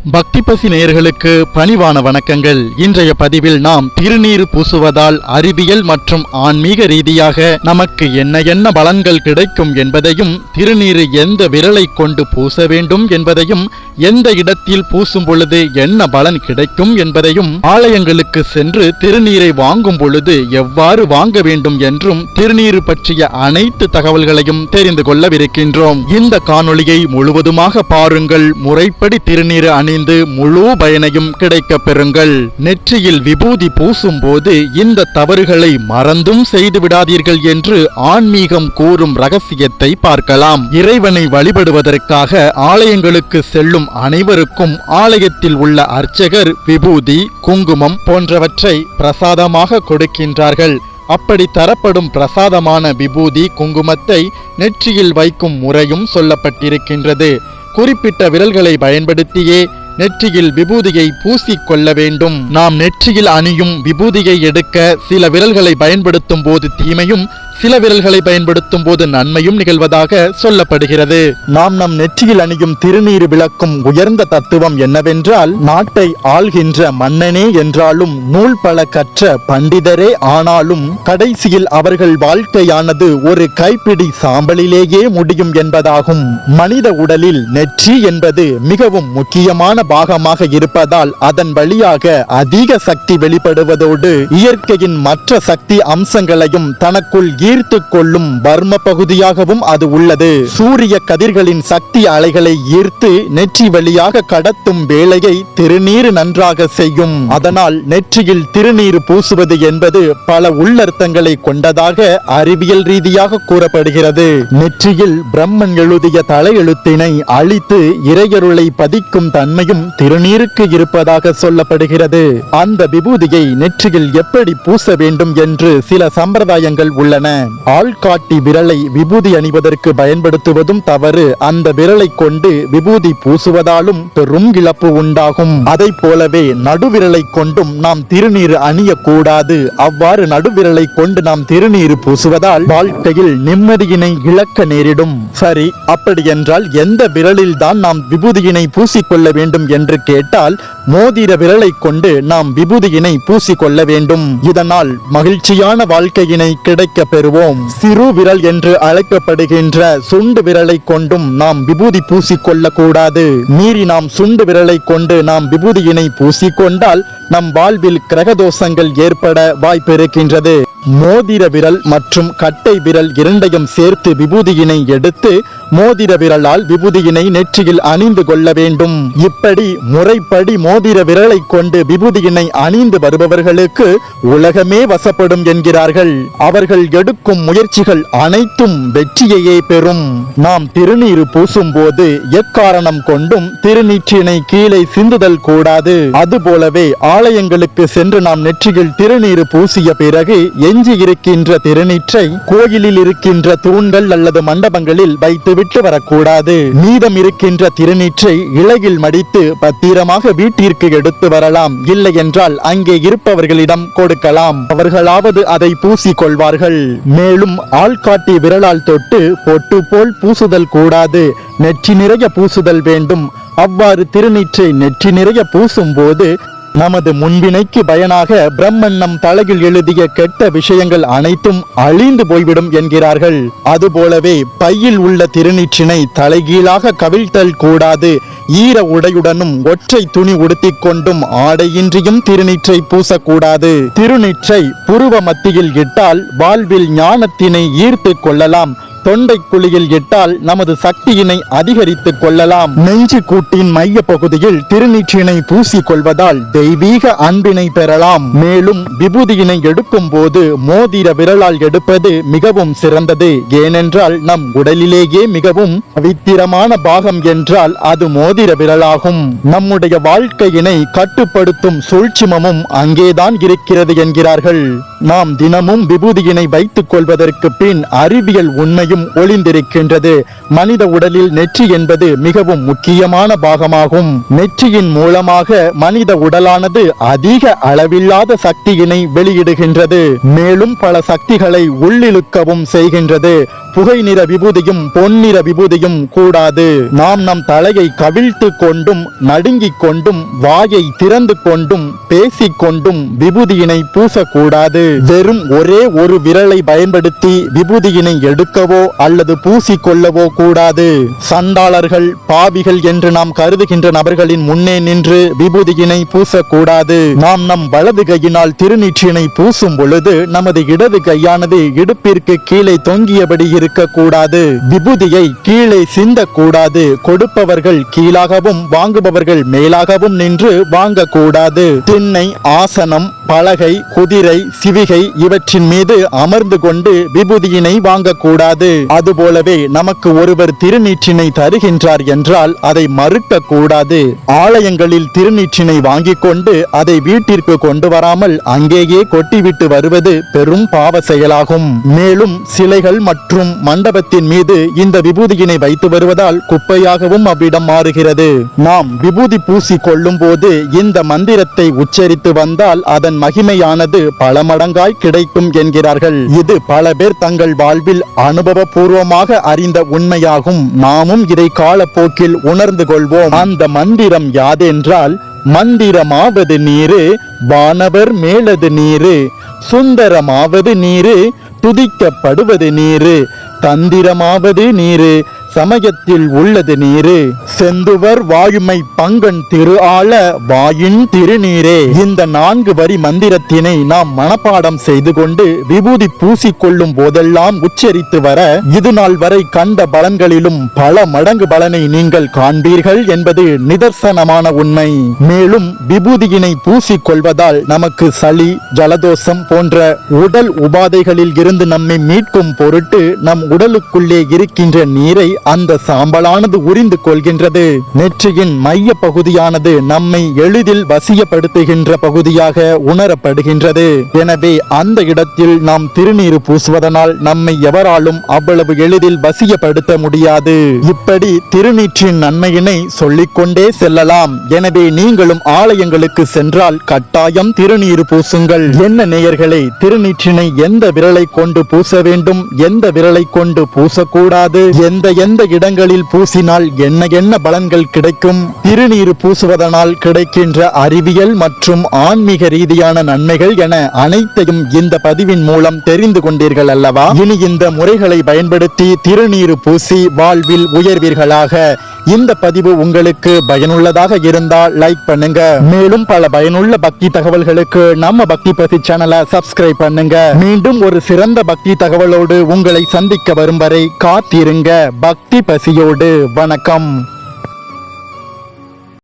பக்தி பசி நேயர்களுக்கு பணிவான வணக்கங்கள். இன்றைய பதிவில் நாம் திருநீறு பூசுவதால் அறிவியல் மற்றும் ஆன்மீக ரீதியாக நமக்கு என்ன பலன்கள் கிடைக்கும் என்பதையும், திருநீறு எந்த விரலை கொண்டு பூச வேண்டும் என்பதையும், எந்த இடத்தில் பூசும் பொழுது என்ன பலன் கிடைக்கும் என்பதையும், ஆலயங்களுக்கு சென்று திருநீரை வாங்கும் பொழுது எவ்வாறு வாங்க வேண்டும் என்றும், திருநீறு பற்றிய அனைத்து தகவல்களையும் தெரிந்து கொள்ளவிருக்கின்றோம். இந்த காணொளியை முழுவதுமாக பாருங்கள். முறைப்படி திருநீறு அணிந்து முழு பயனையும் கிடைக்க பெறுங்கள். நெற்றியில் விபூதி பூசும் போது இந்த தவறுகளை மறந்தும் செய்து விடாதீர்கள் என்று ஆன்மீகம் கூறும் ரகசியத்தை பார்க்கலாம். இறைவனை வழிபடுவதற்காக ஆலயங்களுக்கு செல்லும் அனைவருக்கும் ஆலயத்தில் உள்ள அர்ச்சகர் விபூதி, குங்குமம் போன்றவற்றை பிரசாதமாக கொடுக்கின்றார்கள். அப்படி தரப்படும் பிரசாதமான விபூதி, குங்குமத்தை நெற்றியில் வைக்கும் முறையும் சொல்லப்பட்டிருக்கின்றது. குறிப்பிட்ட விரல்களை பயன்படுத்தியே நெற்றியில் விபூதியை பூசிக் கொள்ள வேண்டும். நாம் நெற்றியில் அணியும் விபூதியை எடுக்க சில விரல்களை பயன்படுத்தும் போது தீமையும், சில விரல்களை பயன்படுத்தும் போது நன்மையும் நிகழ்வதாக சொல்லப்படுகிறது. நாம் நம் நெற்றியில் அணியும் திருநீறு விளக்கும் உயர்ந்த தத்துவம் என்னவென்றால், நாட்டை ஆள்கின்ற மன்னனே என்றாலும், நூல் பல கற்ற பண்டிதரே ஆனாலும், கடைசியில் அவர்கள் வாழ்க்கையானது ஒரு கைப்பிடி சாம்பலிலேயே முடியும் என்பதாகும். மனித உடலில் நெற்றி என்பது மிகவும் முக்கியமான பாகமாக இருப்பதால் அதன் வழியாக அதிக சக்தி வெளிப்படுவதோடு இயற்கையின் மற்ற சக்தி அம்சங்களையும் தனக்குள் ஈர்த்து கொள்ளும் வர்ம பகுதியாகவும் அது உள்ளது. சூரிய கதிர்களின் சக்தி அலைகளை ஈர்த்து நெற்றி வழியாக கடத்தும் வேலையை திருநீறு நன்றாக செய்யும். அதனால் நெற்றியில் திருநீறு பூசுவது என்பது பல உள்ளர்த்தங்களை கொண்டதாக அறிவியல் ரீதியாக கூறப்படுகிறது. நெற்றியில் பிரம்மன் எழுதிய தலையெழுத்தினை அழித்து இறையருளை பதிக்கும் தன்மையும் திருநீருக்கு இருப்பதாக சொல்லப்படுகிறது. அந்த விபூதியை நெற்றியில் எப்படி பூச வேண்டும் என்று சில சம்பிரதாயங்கள் உள்ளன. ஆள்காட்டி விரலை விபூதி அணிவதற்கு பயன்படுத்துவதும் தவறு. அந்த விரலை கொண்டு விபூதி பூசுவதாலும் பெரும் இழப்பு உண்டாகும். அதை போலவே நடுவிரலை கொண்டும் நாம் திருநீறு அணியக்கூடாது. அவ்வாறு நடுவிரலை கொண்டு நாம் திருநீறு பூசுவதால் வாழ்க்கையில் நிம்மதியினை இழக்க நேரிடும். சரி, அப்படி என்றால் எந்த விரலில் தான் நாம் விபூதியினை பூசிக்கொள்ள வேண்டும் என்று கேட்டால், மோதிர விரலை கொண்டு நாம் விபூதியினை பூசிக்கொள்ள வேண்டும். இதனால் மகிழ்ச்சியான வாழ்க்கையினை கிடைக்க பெறுவோம். சிறு விரல் என்று அழைக்கப்படுகின்ற சுண்டு விரலை கொண்டும் நாம் விபூதி பூசிக்கொள்ள கூடாது. மீறி நாம் சுண்டு விரலை கொண்டு நாம் விபூதியினை பூசிக்கொண்டால் நம் வாழ்வில் கிரகதோஷங்கள் ஏற்பட வாய்ப்பிருக்கின்றது. மோதிர விரல் மற்றும் கட்டை விரல் இரண்டையும் சேர்த்து விபூதியினை எடுத்து மோதிர விரலால் விபூதியினை நெற்றியில் அணிந்து கொள்ள வேண்டும். இப்படி முறைப்படி மோதிர விரலை கொண்டு விபூதியினை அணிந்து வருபவர்களுக்கு உலகமே வசப்படும் என்கிறார்கள். அவர்கள் எடுக்கும் முயற்சிகள் அனைத்தும் வெற்றியையே பெறும். நாம் திருநீறு பூசும் போது எக்காரணம் கொண்டும் திருநீற்றினை கீழே சிந்துதல் கூடாது. அதுபோலவே ஆலயங்களுக்கு சென்று நாம் நெற்றியில் திருநீறு பூசிய பிறகு எஞ்சி இருக்கின்ற திருநீற்றை கோயிலில் இருக்கின்ற தூண்கள் அல்லது மண்டபங்களில் வைத்துவிட்டு வரக்கூடாது. மீதம் இருக்கின்ற திருநீற்றை இலையில் மடித்து பத்திரமாக வீட்டிற்கு எடுத்து வரலாம். இல்லை என்றால் அங்கே இருப்பவர்களிடம் கொடுக்கலாம். அவர்களாவது அதை பூசிக் கொள்வார்கள். மேலும் ஆள்காட்டி விரலால் தொட்டு பொட்டு போல் பூசுதல் கூடாது. நெற்றி நிறைய பூசுதல் வேண்டும். அவ்வாறு திருநீற்றை நெற்றி நிறைய பூசும் போது நமது முன்வினைக்கு பயனாக பிரம்மன் நம் தலையில் எழுதிய கெட்ட விஷயங்கள் அனைத்தும் அழிந்து போய்விடும் என்கிறார்கள். அதுபோலவே பையில் உள்ள திருநீற்றினை தலைகீழாக கவிழ்த்தல் கூடாது. ஈர உடையுடனும் ஒற்றை துணி உடுத்திக் கொண்டும் ஆடையின்றியும் திருநீற்றை பூசக்கூடாது. திருநீற்றை புருவ மத்தியில் இட்டால் வாழ்வில் ஞானத்தினை ஈர்த்து கொள்ளலாம். தொண்டை குழியில் இட்டால் நமது சக்தியினை அதிகரித்துக் கொள்ளலாம். நெஞ்சு கூட்டின் மைய பகுதியில் திருநீற்றினை பூசிக் கொள்வதால் தெய்வீக அன்பினை பெறலாம். மேலும் விபூதியினை எடுக்கும் போது மோதிர விரலால் எடுப்பது மிகவும் சிறந்தது. ஏனென்றால் நம் உடலிலேயே மிகவும் பவித்திரமான பாகம் என்றால் அது மோதிர விரலாகும். நம்முடைய வாழ்க்கையினை கட்டுப்படுத்தும் சூழ்ச்சிமமும் அங்கேதான் இருக்கிறது என்கிறார்கள். நாம் தினமும் விபூதியினை வைத்துக் கொள்வதற்கு பின் அறிவியல் உண்மையும் ஒளிந்திருக்கின்றது. மனித உடலில் நெற்றி என்பது மிகவும் முக்கியமான பாகமாகும். நெற்றியின் மூலமாக மனித உடலானது அதிக அளவில்லாத சக்தியினை வெளியிடுகின்றது. மேலும் பல சக்திகளை உள்ளிழுக்கவும் செய்கின்றது. புகை நிற விபூதியும் பொன்னிற விபூதியும் கூடாது. நாம் நம் தலையை கவிழ்த்து கொண்டும் நடுங்கிக் கொண்டும் வாயை திறந்து கொண்டும் பேசிக்கொண்டும் விபூதியினை பூசக்கூடாது. வெறும் ஒரே ஒரு விரலை பயன்படுத்தி விபூதியினை எடுக்கவோ அல்லது பூசிக்கொள்ளவோ கூடாது. சண்டாளர்கள் பாவிகள் என்று நாம் கருதுகின்ற நபர்களின் முன்னே நின்று விபூதியினை பூசக்கூடாது. நாம் நம் வலது கையினால் திருநீற்றினை பூசும் பொழுது நமது இடது கையானது இடுப்பிற்கு கீழே தொங்கியபடி இருக்கக்கூடாது. விபூதியை கீழே சிந்தக்கூடாது. கொடுப்பவர்கள் கீழாகவும் வாங்குபவர்கள் மேலாகவும் நின்று வாங்கக்கூடாது. திண்ணை, ஆசனம், பலகை, குதிரை, சிவிகை இவற்றின் மீது அமர்ந்து கொண்டு விபூதியினை வாங்கக்கூடாது. அதுபோலவே நமக்கு ஒருவர் திருநீற்றினை தருகின்றார் என்றால் அதை மறுக்க கூடாது. ஆலயங்களில் திருநீற்றினை வாங்கிக் கொண்டு அதை வீட்டிற்கு கொண்டு வராமல் அங்கேயே கொட்டிவிட்டு வருவது பெரும் பாவ செயலாகும். மேலும் சிலைகள் மற்றும் மண்டபத்தின் மீது இந்த விபூதியினை வைத்து வருவதால் குப்பையாகவும் அவ்விடம் மாறுகிறது. நாம் விபூதி பூசி கொள்ளும் போது இந்த மந்திரத்தை உச்சரித்து வந்தால் அதன் மகிமையானது பல மடங்காய் கிடைக்கும் என்கிறார்கள். இது பல பேர் தங்கள் வாழ்வில் அனுபவபூர்வமாக அறிந்த உண்மையாகும். நாமும் இதை காலப்போக்கில் உணர்ந்து கொள்வோம். அந்த மந்திரம் யாதென்றால், மந்திரமாவது நீரு, வானவர் மேலது நீரு, சுந்தரமாவது நீரு, துதிக்கப்படுவது நீரு, தந்திரமாவது நீரு, சமயத்தில் உள்ளது நீரு, செந்துவர் வாயுமை பங்கன் திரு ஆள வாயின் திருநீரே. இந்த 4 வரி மந்திரத்தினை நாம் மனப்பாடம் செய்து கொண்டு விபூதி பூசிக்கொள்ளும் போதெல்லாம் உச்சரித்து வர இது நாள் வரை கண்ட பலன்களிலும் பல மடங்கு பலனை நீங்கள் காண்பீர்கள் என்பது நிதர்சனமான உண்மை. மேலும் விபூதியினை பூசிக்கொள்வதால் நமக்கு சளி, ஜலதோஷம் போன்ற உடல் உபாதைகளில் இருந்து நம்மை மீட்கும் பொருட்டு நம் உடலுக்குள்ளே இருக்கின்ற நீரை அந்த சாம்பலானது உறிந்து கொள்கின்றது. நெற்றியின் மைய பகுதியானது நம்மை எளிதில் வசியப்படுத்துகின்ற பகுதியாக உணரப்படுகின்றது. எனவே அந்த இடத்தில் நாம் திருநீறு பூசுவதனால் நம்மை எவராலும் அவ்வளவு எளிதில் வசியப்படுத்த முடியாது. இப்படி திருநீற்றின் நன்மையினை சொல்லிக்கொண்டே செல்லலாம். எனவே நீங்களும் ஆலயங்களுக்கு சென்றால் கட்டாயம் திருநீறு பூசுங்கள். என்ன நேயர்களே, திருநீற்றினை எந்த விரலை கொண்டு பூச வேண்டும், எந்த விரலை கொண்டு பூசக்கூடாது, எந்த இடங்களில் பூசினால் என்ன பலன்கள் கிடைக்கும், திருநீறு பூசுவதனால் கிடைக்கின்ற அறிவியல் மற்றும் ஆன்மீக ரீதியான நன்மைகள் என அனைத்தையும் இந்த பதிவின் மூலம் தெரிந்து கொண்டீர்கள் அல்லவா? இனி இந்த முறைகளை பயன்படுத்தி திருநீறு பூசி வாழ்வில் உயர்வீர்களாக. இந்த பதிவு உங்களுக்கு பயனுள்ளதாக இருந்தால் லைக் பண்ணுங்க. மேலும் பல பயனுள்ள பக்தி தகவல்களுக்கு நம்ம பக்தி பசி சேனலை சப்ஸ்கிரைப் பண்ணுங்க. மீண்டும் ஒரு சிறந்த பக்தி தகவலோடு உங்களை சந்திக்க வரும் வரை காத்திருங்க. பக்தி பசியோடு வணக்கம்.